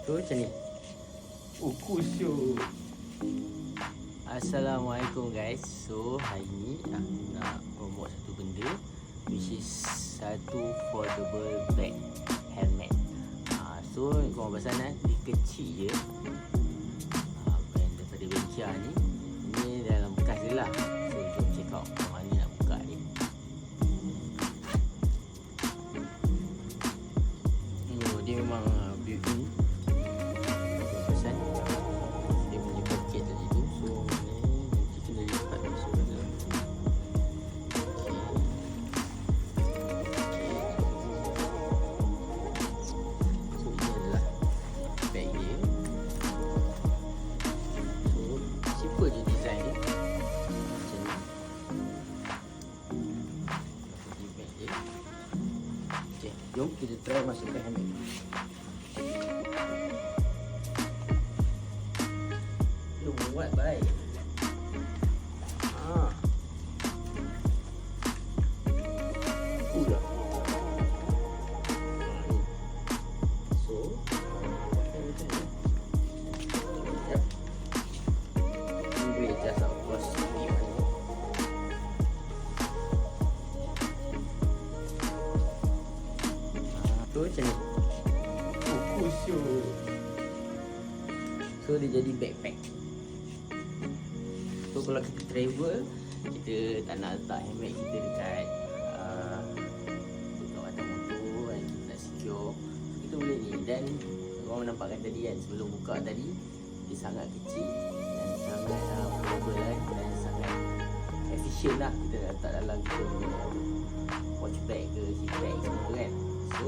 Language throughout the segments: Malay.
Tu macam ni. Kusut. Assalamualaikum guys. So hari ni aku nak promote satu benda, which is satu foldable bag helmet. So korang pesanan dia kecil je. Brand daripada Ventia ni. Ini dalam bekas dia lah. So jom check out macam mana nak buka ni. Dia memang built-in. Pesan dia punya poket tadi tu. So ni nanti kena lipat masuk ke dalam. So ini adalah bag dia. So simple je design dia. Macam ni. Ini bag dia. Okay, jom kita try masukkan helmet. Buat baik. Udah. So, yep. Boleh adjust our cost. Tu macam ni. Kusut. So dia jadi backpack. So kalau kita travel, kita tak nak letak helmet kita dekat kawasan motor kan, kita nak secure. So kita boleh ni. Dan korang nampakkan tadi kan, sebelum buka tadi, dia sangat kecil dan sangat portable kan, dan sangat efisien lah kita nak letak dalam kita punya watch bag ke zip bag semua kan. So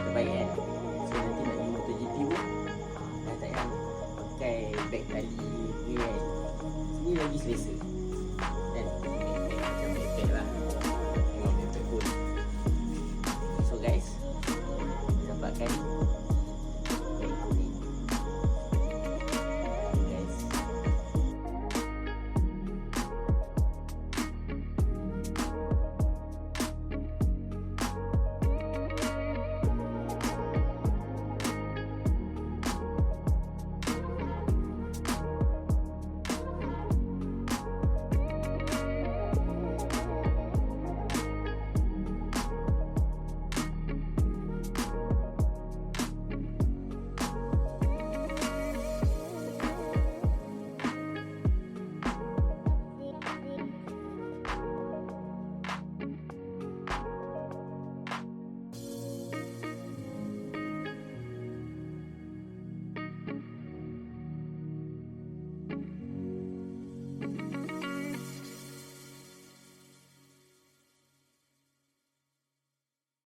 terbaik kan. So nanti nak pergi MotoGP pun dah tak payah pakai bag tali ni kan. Ini lagi selesa.